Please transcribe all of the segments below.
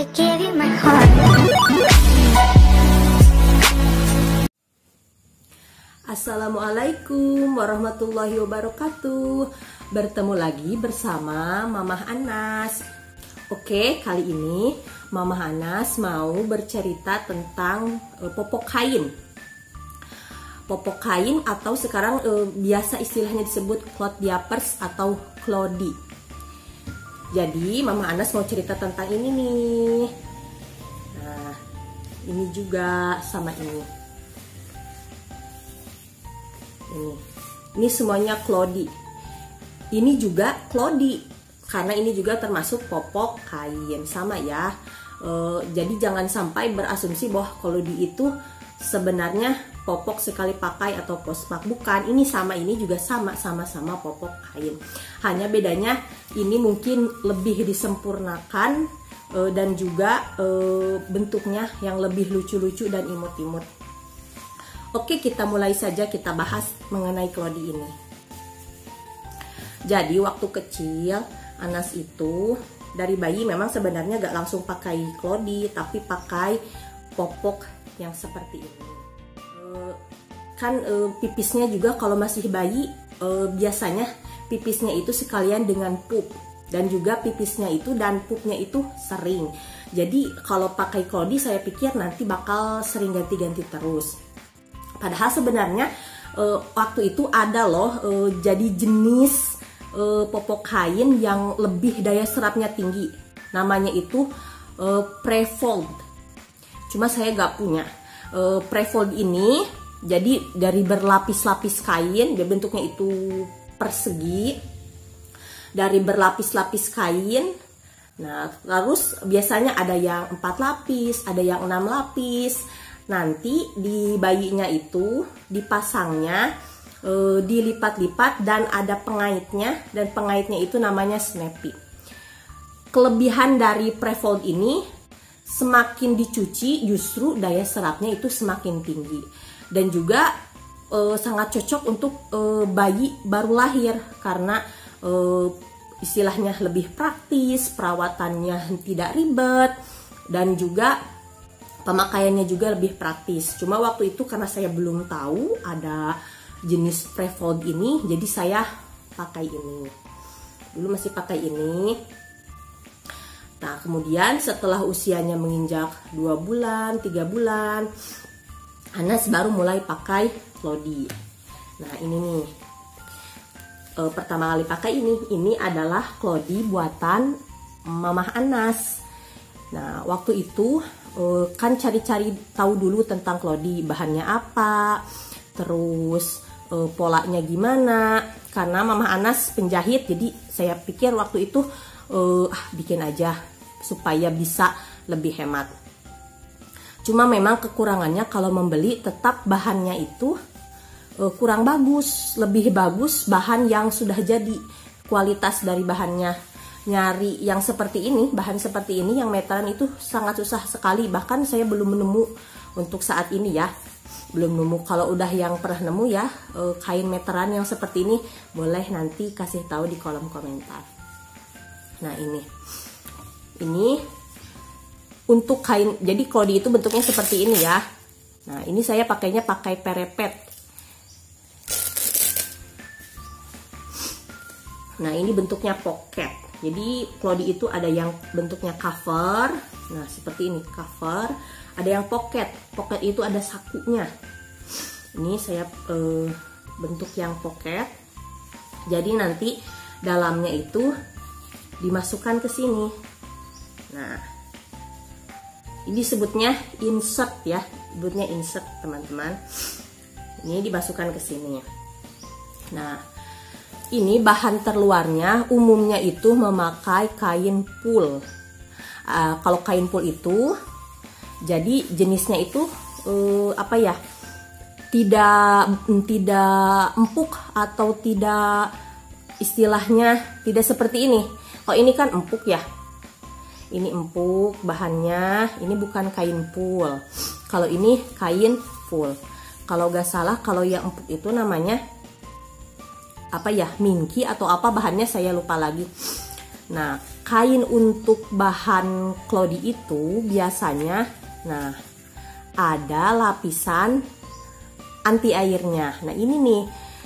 I give you my heart. Assalamualaikum warahmatullahi wabarakatuh. Bertemu lagi bersama Mamah Anas. Oke, kali ini Mamah Anas mau bercerita tentang popok kain. Popok kain atau sekarang biasa istilahnya disebut cloth diapers atau clodi. Jadi Mama Anas mau cerita tentang ini nih. Nah, ini juga sama ini. Ini semuanya clodi. Ini juga clodi karena ini juga termasuk popok kain, sama ya. Jadi jangan sampai berasumsi bahwa clodi itu sebenarnya popok sekali pakai atau pospak, bukan. Ini sama, ini juga sama-sama popok kain. Hanya bedanya ini mungkin lebih disempurnakan dan juga bentuknya yang lebih lucu-lucu dan imut-imut. Oke, kita mulai saja, kita bahas mengenai clodi ini. Jadi waktu kecil Anas itu dari bayi memang sebenarnya gak langsung pakai clodi, tapi pakai popok yang seperti ini. Pipisnya juga kalau masih bayi biasanya pipisnya itu sekalian dengan pup, dan juga pipisnya itu dan pupnya itu sering. Jadi kalau pakai clodi saya pikir nanti bakal sering ganti-ganti terus. Padahal sebenarnya waktu itu ada loh jadi jenis popok kain yang lebih daya serapnya tinggi. Namanya itu prefold. Cuma saya gak punya. Prefold ini jadi dari berlapis-lapis kain, dia bentuknya itu persegi, dari berlapis-lapis kain. Nah, terus biasanya ada yang 4 lapis, ada yang 6 lapis. Nanti di bayinya itu dipasangnya dilipat-lipat dan ada pengaitnya, dan pengaitnya itu namanya snappy. Kelebihan dari prefold ini, semakin dicuci justru daya serapnya itu semakin tinggi, dan juga sangat cocok untuk bayi baru lahir karena istilahnya lebih praktis, perawatannya tidak ribet, dan juga pemakaiannya juga lebih praktis. Cuma waktu itu karena saya belum tahu ada jenis prefold ini, jadi saya pakai ini. Dulu masih pakai ini. Nah, kemudian setelah usianya menginjak 2 bulan, 3 bulan, Anas baru mulai pakai clodi. Nah, ini nih. Pertama kali pakai ini adalah clodi buatan Mamah Anas. Nah, waktu itu kan cari-cari tahu dulu tentang clodi, bahannya apa, terus polanya gimana. Karena Mamah Anas penjahit, jadi saya pikir waktu itu bikin aja supaya bisa lebih hemat. Cuma memang kekurangannya kalau membeli tetap bahannya itu kurang bagus, lebih bagus bahan yang sudah jadi, kualitas dari bahannya. Nyari yang seperti ini, bahan seperti ini yang meteran itu sangat susah sekali. Bahkan saya belum menemu untuk saat ini ya, belum nemu. Kalau udah yang pernah nemu ya kain meteran yang seperti ini, boleh nanti kasih tahu di kolom komentar. Nah, ini untuk kain, jadi clodi itu bentuknya seperti ini ya. Nah, ini saya pakainya pakai perepet. Nah, ini bentuknya pocket. Jadi clodi itu ada yang bentuknya cover. Nah, seperti ini cover. Ada yang pocket. Pocket itu ada sakunya. Ini saya bentuk yang pocket. Jadi nanti dalamnya itu dimasukkan ke sini. Nah, ini sebutnya insert ya, sebutnya insert teman-teman. Ini dimasukkan ke sini. Nah, ini bahan terluarnya umumnya itu memakai kain pul. Kalau kain pul itu, jadi jenisnya itu tidak empuk atau tidak, istilahnya tidak seperti ini. Kalau ini kan empuk ya. Ini empuk bahannya, ini bukan kain pul. Kalau ini kain pul. Kalau gak salah, kalau yang empuk itu namanya minky atau apa bahannya saya lupa lagi. Nah, kain untuk bahan klodi itu biasanya, nah, ada lapisan anti airnya. Nah, ini nih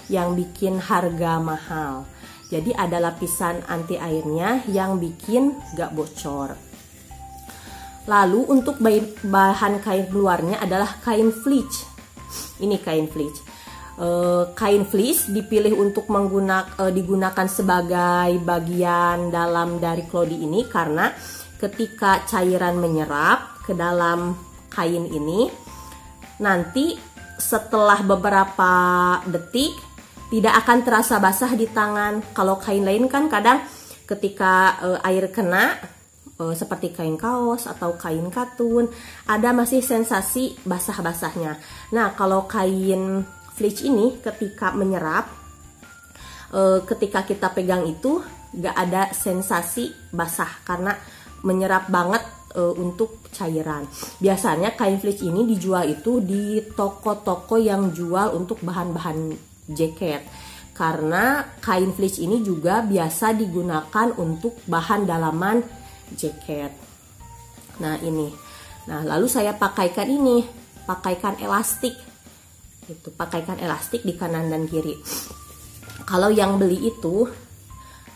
yang bikin harga mahal. Jadi ada lapisan anti airnya yang bikin gak bocor. Lalu untuk bahan kain luarnya adalah kain fleece. Ini kain fleece. Kain fleece dipilih untuk digunakan sebagai bagian dalam dari klodi ini karena ketika cairan menyerap ke dalam kain ini, nanti setelah beberapa detik tidak akan terasa basah di tangan. Kalau kain lain kan kadang ketika air kena seperti kain kaos atau kain katun, ada masih sensasi basah-basahnya. Nah, kalau kain fleece ini ketika menyerap, ketika kita pegang itu gak ada sensasi basah karena menyerap banget untuk cairan. Biasanya kain fleece ini dijual itu di toko-toko yang jual untuk bahan-bahan jaket. Karena kain fleece ini juga biasa digunakan untuk bahan dalaman jaket. Nah, ini. Nah, lalu saya pakaikan elastik. Itu, pakaikan elastik di kanan dan kiri. Kalau yang beli itu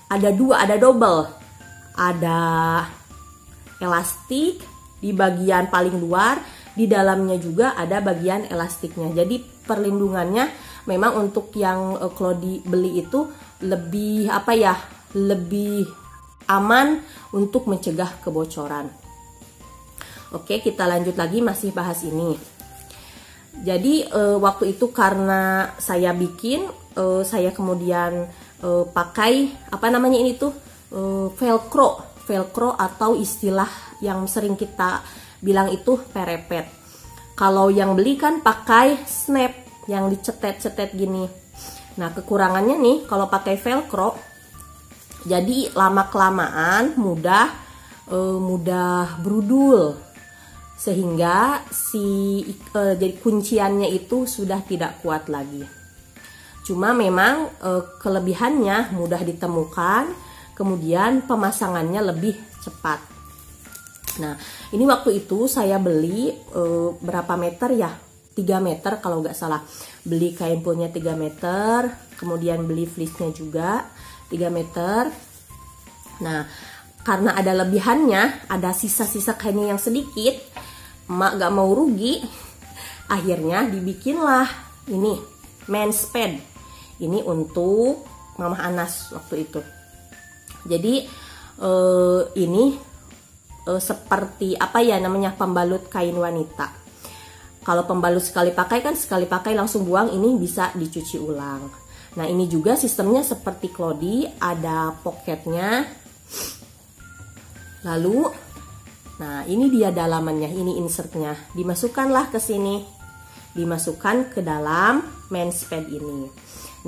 ada dua, ada double. Ada elastik di bagian paling luar, di dalamnya juga ada bagian elastiknya. Jadi perlindungannya memang untuk yang klodi beli itu lebih lebih aman untuk mencegah kebocoran. Oke, kita lanjut lagi, masih bahas ini. Jadi waktu itu karena saya bikin, saya kemudian pakai ini tuh velcro atau istilah yang sering kita bilang itu perepet. Kalau yang beli kan pakai snap yang dicetet-cetet gini. Nah, kekurangannya nih kalau pakai velcro, jadi lama-kelamaan mudah berudul, sehingga jadi kunciannya itu sudah tidak kuat lagi. Cuma memang kelebihannya mudah ditemukan, kemudian pemasangannya lebih cepat. Nah, ini waktu itu saya beli berapa meter ya? 3 meter kalau nggak salah. Beli kain pullnya 3 meter, kemudian beli fleece-nya juga 3 meter. Nah, karena ada lebihannya, ada sisa-sisa kainnya yang sedikit, emak nggak mau rugi, akhirnya dibikinlah ini men's pad. Ini untuk Mama Anas waktu itu. Jadi ini seperti pembalut kain wanita. Kalau pembalut sekali pakai kan sekali pakai langsung buang, ini bisa dicuci ulang. Nah, ini juga sistemnya seperti klodi, ada pocketnya. Lalu, nah ini dia dalamannya, ini insertnya. Dimasukkanlah ke sini, dimasukkan ke dalam men's pad ini.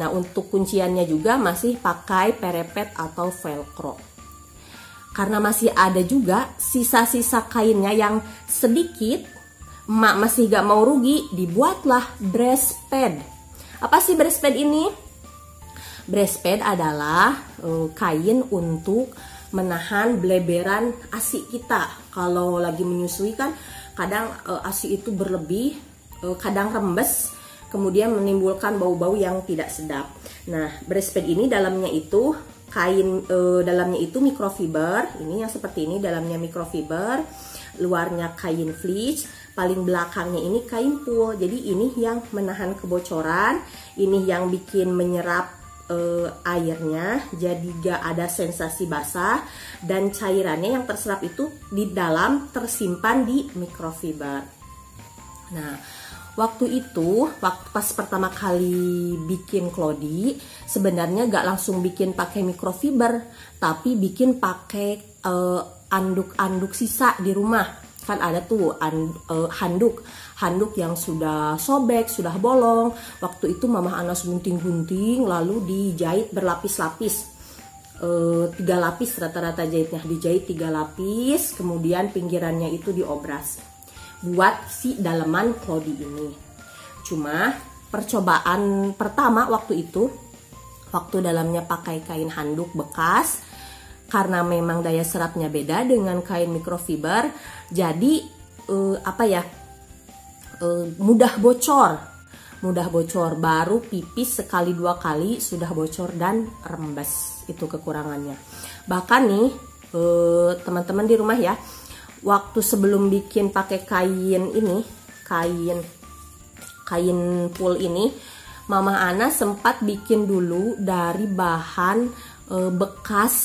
Nah, untuk kunciannya juga masih pakai perepet atau velcro. Karena masih ada juga sisa-sisa kainnya yang sedikit, emak masih gak mau rugi, dibuatlah breast pad. Apa sih breast pad ini? Breast pad adalah kain untuk menahan beleberan ASI kita. Kalau lagi menyusui kan kadang ASI itu berlebih, kadang rembes, kemudian menimbulkan bau-bau yang tidak sedap. Nah, breast pad ini dalamnya itu kain, dalamnya itu microfiber. Ini yang seperti ini, dalamnya microfiber, luarnya kain fleece, paling belakangnya ini kain pull. Jadi ini yang menahan kebocoran, ini yang bikin menyerap airnya, jadi gak ada sensasi basah, dan cairannya yang terserap itu di dalam tersimpan di microfiber. Nah, waktu pas pertama kali bikin klodi, sebenarnya gak langsung bikin pakai microfiber, tapi bikin pakai anduk-anduk sisa di rumah. Kan ada tuh handuk yang sudah sobek, sudah bolong. Waktu itu Mama Anas gunting-gunting, lalu dijahit berlapis-lapis. 3 lapis rata-rata jahitnya, dijahit 3 lapis, kemudian pinggirannya itu diobras buat si daleman klodi ini. Cuma percobaan pertama waktu itu, waktu dalamnya pakai kain handuk bekas, karena memang daya serapnya beda dengan kain microfiber, jadi mudah bocor, baru pipis sekali dua kali sudah bocor dan rembes. Itu kekurangannya. Bahkan nih teman-teman di rumah ya, waktu sebelum bikin pakai kain pool ini, Mama Ana sempat bikin dulu dari bahan bekas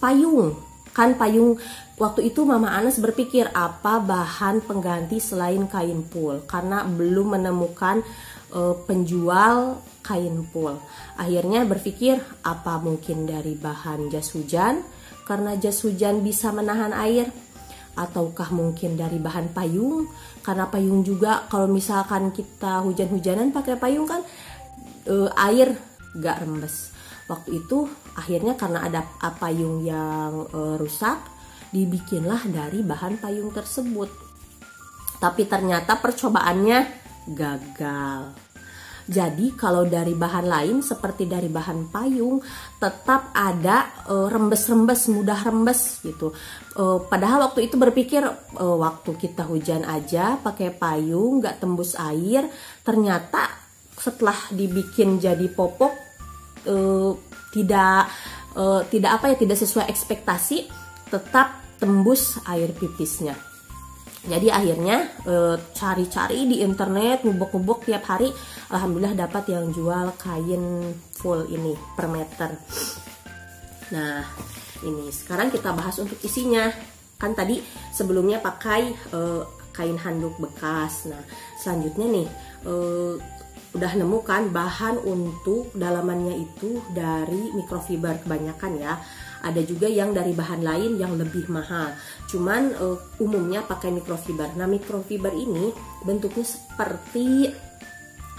payung. Kan payung, waktu itu Mama Anas berpikir apa bahan pengganti selain kain pool, karena belum menemukan penjual kain pool. Akhirnya berpikir apa mungkin dari bahan jas hujan, karena jas hujan bisa menahan air, ataukah mungkin dari bahan payung, karena payung juga kalau misalkan kita hujan-hujanan pakai payung kan air gak rembes. Waktu itu akhirnya karena ada payung yang rusak, dibikinlah dari bahan payung tersebut. Tapi ternyata percobaannya gagal. Jadi kalau dari bahan lain seperti dari bahan payung tetap ada rembes-rembes, mudah rembes gitu. Padahal waktu itu berpikir waktu kita hujan aja pakai payung gak tembus air. Ternyata setelah dibikin jadi popok tidak sesuai ekspektasi, tetap tembus air pipisnya. Jadi akhirnya cari-cari di internet, ngubek-ngubek tiap hari, alhamdulillah dapat yang jual kain full ini per meter. Nah, ini sekarang kita bahas untuk isinya. Kan tadi sebelumnya pakai kain handuk bekas. Nah, selanjutnya nih udah nemu kan bahan untuk dalamannya itu dari microfiber kebanyakan ya. Ada juga yang dari bahan lain yang lebih mahal. Cuman umumnya pakai microfiber. Nah, microfiber ini bentuknya seperti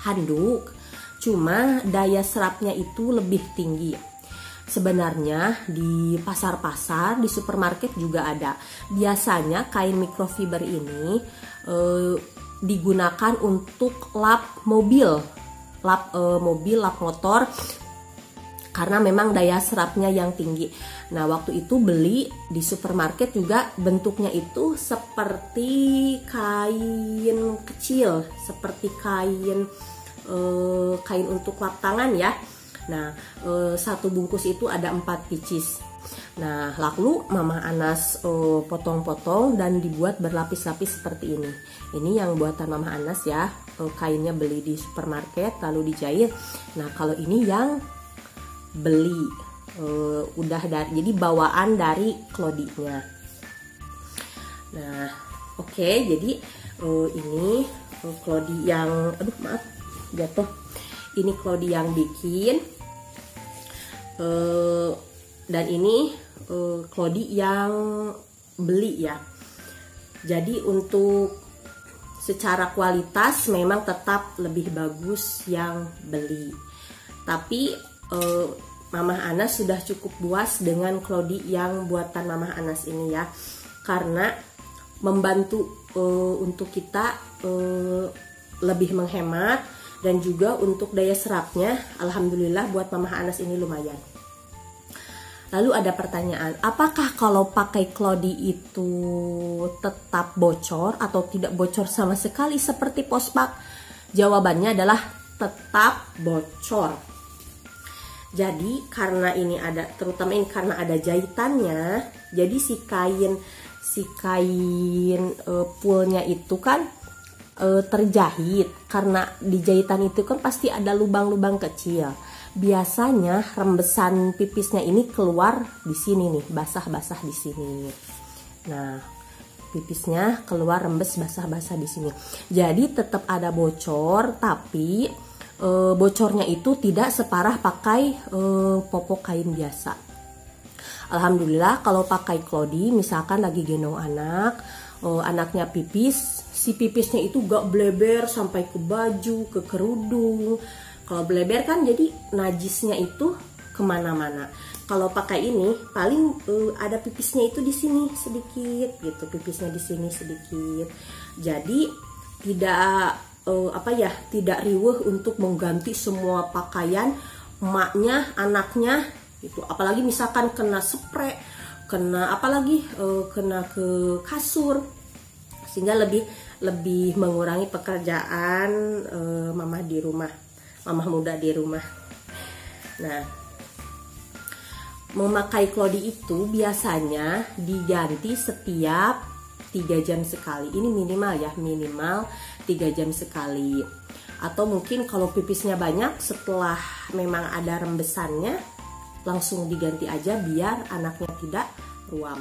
handuk, cuma daya serapnya itu lebih tinggi. Sebenarnya di pasar-pasar, di supermarket juga ada. Biasanya kain microfiber ini digunakan untuk lap mobil, lap motor, karena memang daya serapnya yang tinggi. Nah, waktu itu beli di supermarket juga bentuknya itu seperti kain kecil, seperti kain untuk lap tangan ya. Nah, satu bungkus itu ada 4 pieces. Nah, lalu Mama Anas potong-potong dan dibuat berlapis-lapis seperti ini. Ini yang buatan Mama Anas ya, kainnya beli di supermarket lalu dijahit. Nah, kalau ini yang beli jadi bawaan dari Clody-nya. Nah, oke, jadi ini Clody yang jatuh. Ini Clody yang bikin, dan ini Clody yang beli ya. Jadi untuk secara kualitas memang tetap lebih bagus yang beli. Tapi Mama Anas sudah cukup puas dengan Clody yang buatan Mama Anas ini ya, karena membantu untuk kita lebih menghemat, dan juga untuk daya serapnya alhamdulillah buat Mama Anas ini lumayan. Lalu ada pertanyaan, apakah kalau pakai Clody itu tetap bocor atau tidak bocor sama sekali seperti pospak? Jawabannya adalah tetap bocor. Jadi karena ini ada, terutama ini karena ada jahitannya, jadi si kain poolnya itu kan terjahit. Karena di jahitan itu kan pasti ada lubang-lubang kecil. Biasanya rembesan pipisnya ini keluar di sini nih, basah-basah di sini. Nah, pipisnya keluar rembes basah-basah di sini. Jadi tetap ada bocor, tapi bocornya itu tidak separah pakai popok kain biasa. Alhamdulillah kalau pakai Clody, misalkan lagi gendong anak, anaknya pipis, si pipisnya itu gak bleber sampai ke baju, ke kerudung. Kalau bleber kan jadi najisnya itu kemana-mana. Kalau pakai ini paling ada pipisnya itu di sini sedikit gitu, pipisnya di sini sedikit. Jadi tidak tidak riweuh untuk mengganti semua pakaian emaknya, anaknya gitu. Apalagi misalkan kena spray, kena apalagi kena ke kasur, sehingga lebih mengurangi pekerjaan mama di rumah, mama muda di rumah. Nah, memakai Clody itu biasanya diganti setiap 3 jam sekali. Ini minimal ya, minimal 3 jam sekali. Atau mungkin kalau pipisnya banyak, setelah memang ada rembesannya, langsung diganti aja biar anaknya tidak ruam.